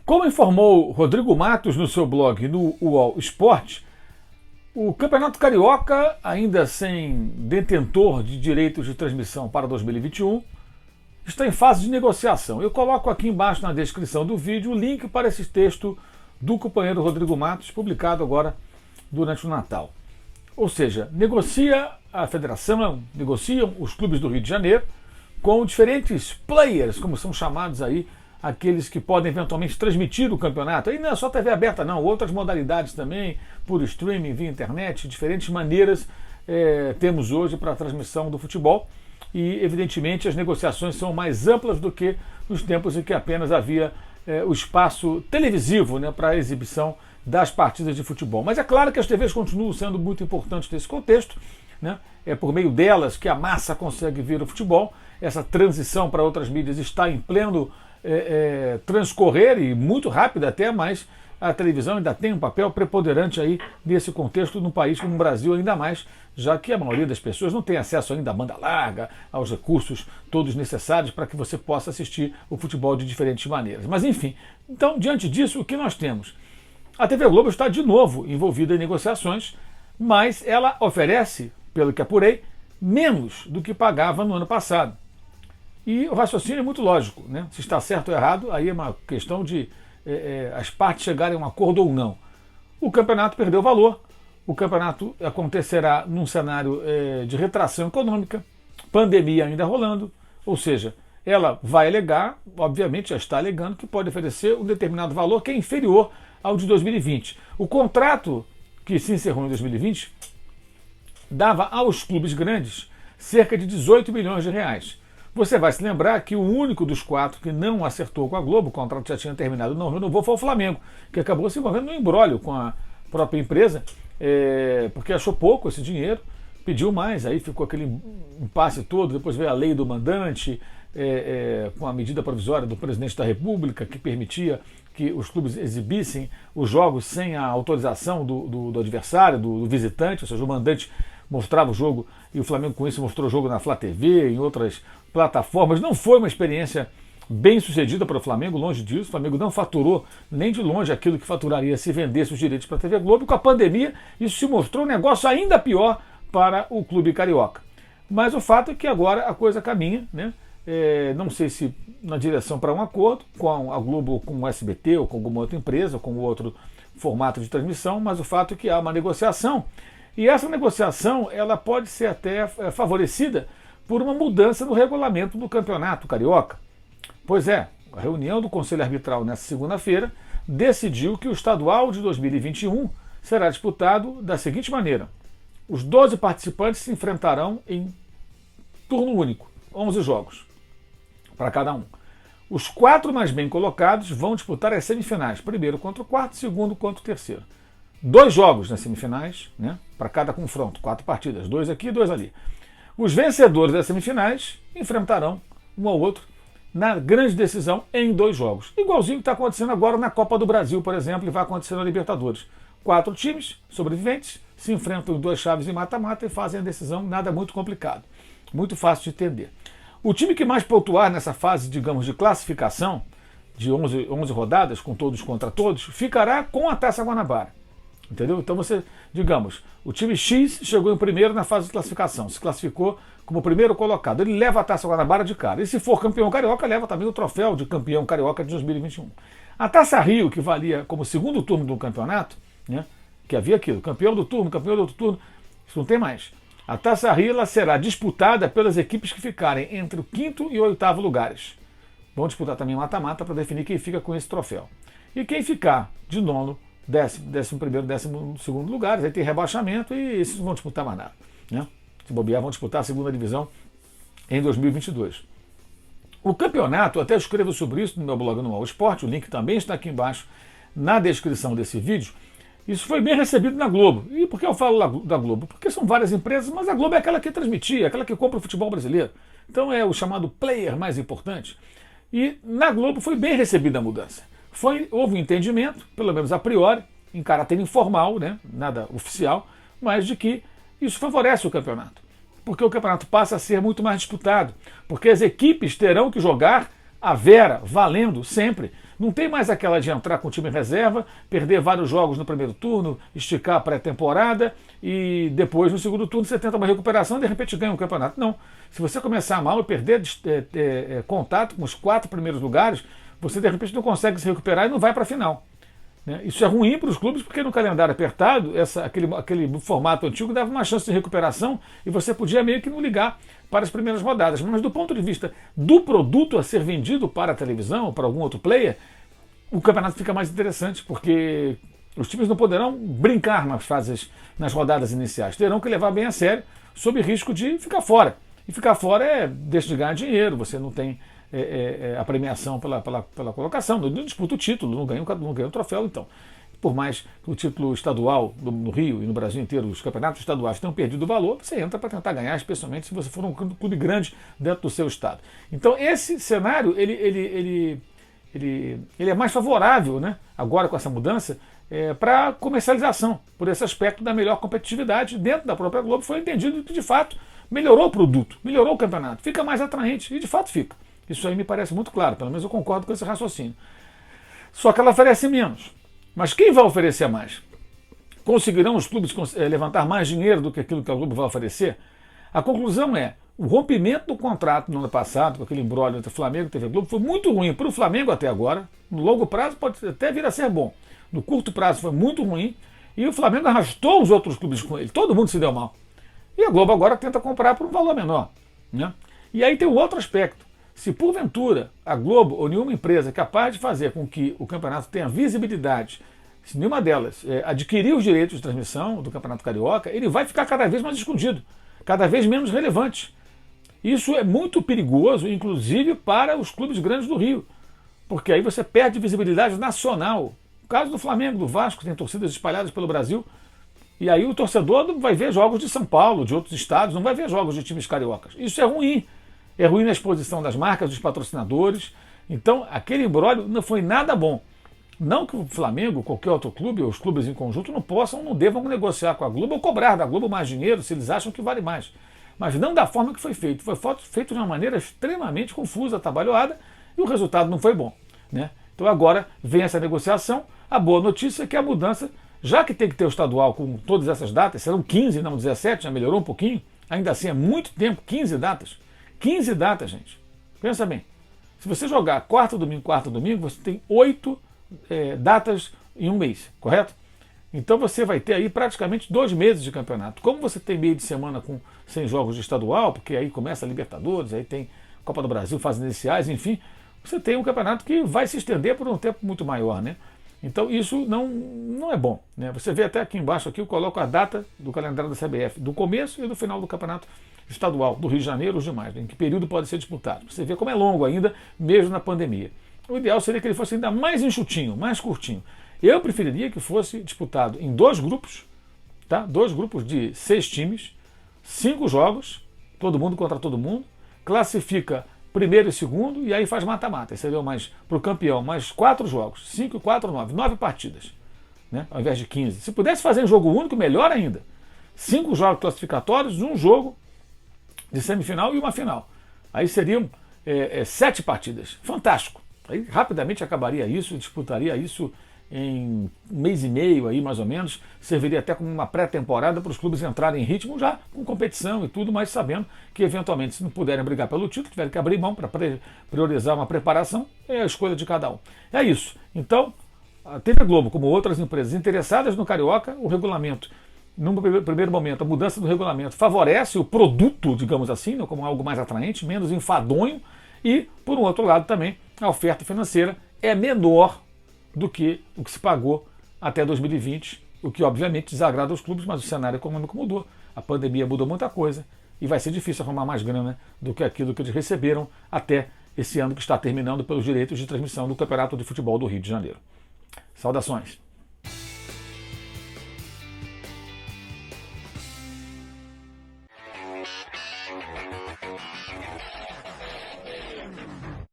Como informou Rodrigo Matos no seu blog no UOL Esporte, o Campeonato Carioca, ainda sem detentor de direitos de transmissão para 2021, está em fase de negociação. Eu coloco aqui embaixo na descrição do vídeo o link para esse texto do companheiro Rodrigo Matos, publicado agora durante o Natal. Ou seja, negocia a federação, negociam os clubes do Rio de Janeiro com diferentes players, como são chamados aí, aqueles que podem eventualmente transmitir o campeonato. Aí não é só TV aberta não, outras modalidades também, por streaming, via internet, diferentes maneiras temos hoje para a transmissão do futebol. E, evidentemente, as negociações são mais amplas do que nos tempos em que apenas havia o espaço televisivo, né, para a exibição das partidas de futebol. Mas é claro que as TVs continuam sendo muito importantes nesse contexto, né? É por meio delas que a massa consegue ver o futebol. Essa transição para outras mídias está em pleno transcorrer e muito rápida até, mas a televisão ainda tem um papel preponderante aí nesse contexto, num país como o Brasil ainda mais, já que a maioria das pessoas não tem acesso ainda à banda larga, aos recursos todos necessários para que você possa assistir o futebol de diferentes maneiras. Mas enfim, então diante disso o que nós temos? A TV Globo está de novo envolvida em negociações, mas ela oferece, pelo que apurei, menos do que pagava no ano passado. E o raciocínio é muito lógico, né? Se está certo ou errado, aí é uma questão de as partes chegarem a um acordo ou não. O campeonato perdeu valor, o campeonato acontecerá num cenário de retração econômica, pandemia ainda rolando, ou seja, ela vai alegar, obviamente já está alegando, que pode oferecer um determinado valor que é inferior ao de 2020. O contrato que se encerrou em 2020 dava aos clubes grandes cerca de 18 milhões de reais. Você vai se lembrar que o único dos 4 que não acertou com a Globo, o contrato já tinha terminado, não renovou, foi o Flamengo, que acabou se envolvendo num imbróglio com a própria empresa, porque achou pouco esse dinheiro, pediu mais, aí ficou aquele impasse todo, depois veio a lei do mandante, com a medida provisória do presidente da República, que permitia que os clubes exibissem os jogos sem a autorização do adversário, do visitante, ou seja, o mandante mostrava o jogo e o Flamengo com isso mostrou o jogo na Flá TV, em outras plataformas. Não foi uma experiência bem sucedida para o Flamengo, longe disso. O Flamengo não faturou nem de longe aquilo que faturaria se vendesse os direitos para a TV Globo. E com a pandemia isso se mostrou um negócio ainda pior para o clube carioca. Mas o fato é que agora a coisa caminha, né? Não sei se na direção para um acordo com a Globo, com o SBT ou com alguma outra empresa, ou com outro formato de transmissão, mas o fato é que há uma negociação. E essa negociação ela pode ser até favorecida por uma mudança no regulamento do Campeonato Carioca. Pois é, a reunião do Conselho Arbitral nessa segunda-feira decidiu que o estadual de 2021 será disputado da seguinte maneira: os 12 participantes se enfrentarão em turno único, 11 jogos para cada um. Os 4 mais bem colocados vão disputar as semifinais, primeiro contra o quarto, segundo contra o terceiro. 2 jogos nas semifinais, né, para cada confronto, 4 partidas, 2 aqui e 2 ali. Os vencedores das semifinais enfrentarão um ao outro na grande decisão em 2 jogos. Igualzinho que está acontecendo agora na Copa do Brasil, por exemplo, e vai acontecer na Libertadores. 4 times sobreviventes se enfrentam em 2 chaves em mata-mata e fazem a decisão, nada muito complicado. Muito fácil de entender. O time que mais pontuar nessa fase, digamos, de classificação, de 11 rodadas, com todos contra todos, ficará com a Taça Guanabara. Entendeu? Então você, digamos, o time X chegou em primeiro na fase de classificação, se classificou como primeiro colocado, ele leva a Taça Guanabara de cara. E se for campeão carioca, leva também o troféu de campeão carioca de 2021. A Taça Rio, que valia como segundo turno do campeonato, né, que havia aquilo, campeão do turno, campeão do outro turno, isso não tem mais. A Taça Rio ela será disputada pelas equipes que ficarem entre o 5º e o 8º lugares. Vão disputar também mata-mata para definir quem fica com esse troféu. E quem ficar de nono, 11º, 12º lugares, aí tem rebaixamento e esses não vão disputar mais nada, né? Se bobear, vão disputar a segunda divisão em 2022. O campeonato, até escrevo sobre isso no meu blog no UOL Esporte, o link também está aqui embaixo na descrição desse vídeo. Isso foi bem recebido na Globo. E por que eu falo da Globo? Porque são várias empresas, mas a Globo é aquela que transmitia, aquela que compra o futebol brasileiro. Então é o chamado player mais importante. E na Globo foi bem recebida a mudança. Houve um entendimento, pelo menos a priori, em caráter informal, né, nada oficial, mas de que isso favorece o campeonato. porque o campeonato passa a ser muito mais disputado, porque as equipes terão que jogar a vera, valendo, sempre. Não tem mais aquela de entrar com o time em reserva, perder vários jogos no primeiro turno, esticar a pré-temporada e depois no segundo turno você tenta uma recuperação e de repente ganha o campeonato. Não. Se você começar mal e perder contato com os 4 primeiros lugares, você de repente não consegue se recuperar e não vai para a final. Né? Isso é ruim para os clubes porque no calendário apertado, aquele formato antigo dava uma chance de recuperação e você podia meio que não ligar para as primeiras rodadas. Mas do ponto de vista do produto a ser vendido para a televisão ou para algum outro player, o campeonato fica mais interessante porque os times não poderão brincar nas rodadas iniciais, terão que levar bem a sério, sob risco de ficar fora. E ficar fora deixa de ganhar dinheiro, você não tem a premiação pela colocação, não disputa o título, não ganha o troféu, então. Por mais que o título estadual no Rio e no Brasil inteiro, os campeonatos estaduais tenham perdido o valor, você entra para tentar ganhar, especialmente se você for um clube grande dentro do seu estado. Então esse cenário, ele é mais favorável, né, agora com essa mudança, para a comercialização, por esse aspecto da melhor competitividade dentro da própria Globo. Foi entendido que de fato melhorou o produto, melhorou o campeonato, fica mais atraente, e de fato fica. Isso aí me parece muito claro, pelo menos eu concordo com esse raciocínio. Só que ela oferece menos. Mas quem vai oferecer mais? Conseguirão os clubes levantar mais dinheiro do que aquilo que a Globo vai oferecer? A conclusão é, o rompimento do contrato no ano passado, com aquele imbróglio entre Flamengo e TV Globo, foi muito ruim para o Flamengo até agora. No longo prazo pode até vir a ser bom. No curto prazo foi muito ruim e o Flamengo arrastou os outros clubes com ele. Todo mundo se deu mal. E a Globo agora tenta comprar por um valor menor. Né? E aí tem o outro aspecto. Se porventura a Globo ou nenhuma empresa é capaz de fazer com que o campeonato tenha visibilidade, se nenhuma delas adquirir os direitos de transmissão do Campeonato Carioca, ele vai ficar cada vez mais escondido, cada vez menos relevante. Isso é muito perigoso, inclusive para os clubes grandes do Rio, porque aí você perde visibilidade nacional. O caso do Flamengo, do Vasco, tem torcidas espalhadas pelo Brasil, e aí o torcedor não vai ver jogos de São Paulo, de outros estados, não vai ver jogos de times cariocas. Isso é ruim. É ruim na exposição das marcas, dos patrocinadores. Então, aquele imbróglio não foi nada bom. Não que o Flamengo, qualquer outro clube, ou os clubes em conjunto, não devam negociar com a Globo ou cobrar da Globo mais dinheiro se eles acham que vale mais. Mas não da forma que foi feito. Foi feito de uma maneira extremamente confusa, atabalhoada, e o resultado não foi bom. Né? Então agora vem essa negociação. A boa notícia é que a mudança, já que tem que ter o estadual com todas essas datas, serão 15, não 17, já melhorou um pouquinho. Ainda assim é muito tempo, 15 datas. 15 datas, gente. Pensa bem. Se você jogar quarta, domingo, você tem 8 datas em um mês, correto? Então você vai ter aí praticamente 2 meses de campeonato. Como você tem meio de semana sem jogos de estadual, porque aí começa a Libertadores, aí tem Copa do Brasil, fases iniciais, enfim, você tem um campeonato que vai se estender por um tempo muito maior, né? Então isso não é bom, né? Você vê até aqui embaixo, aqui eu coloco a data do calendário da CBF, do começo e do final do campeonato estadual, do Rio de Janeiro, os demais, né? Em que período pode ser disputado. Você vê como é longo ainda, mesmo na pandemia. O ideal seria que ele fosse ainda mais enxutinho, mais curtinho. Eu preferiria que fosse disputado em 2 grupos, tá? 2 grupos de 6 times, 5 jogos, todo mundo contra todo mundo, classifica primeiro e segundo, e aí faz mata-mata. Seria mais para o campeão, mais 4 jogos, 5 e 4, 9 partidas, né? Ao invés de 15. Se pudesse fazer um jogo único, melhor ainda. 5 jogos classificatórios, um jogo de semifinal e uma final. Aí seriam 7 partidas. Fantástico. Aí rapidamente acabaria isso, disputaria isso em 1 mês e meio, aí, mais ou menos. Serviria até como uma pré-temporada para os clubes entrarem em ritmo já com competição e tudo, mas sabendo que eventualmente, se não puderem brigar pelo título, tiverem que abrir mão para priorizar uma preparação, é a escolha de cada um. É isso. Então, a TV Globo, como outras empresas interessadas no Carioca, o regulamento, num primeiro momento, a mudança do regulamento favorece o produto, digamos assim, como algo mais atraente, menos enfadonho, e, por um outro lado também, a oferta financeira é menor do que o que se pagou até 2020, o que obviamente desagrada aos clubes, mas o cenário econômico mudou, a pandemia mudou muita coisa, e vai ser difícil arrumar mais grana do que aquilo que eles receberam até esse ano que está terminando pelos direitos de transmissão do Campeonato de Futebol do Rio de Janeiro. Saudações!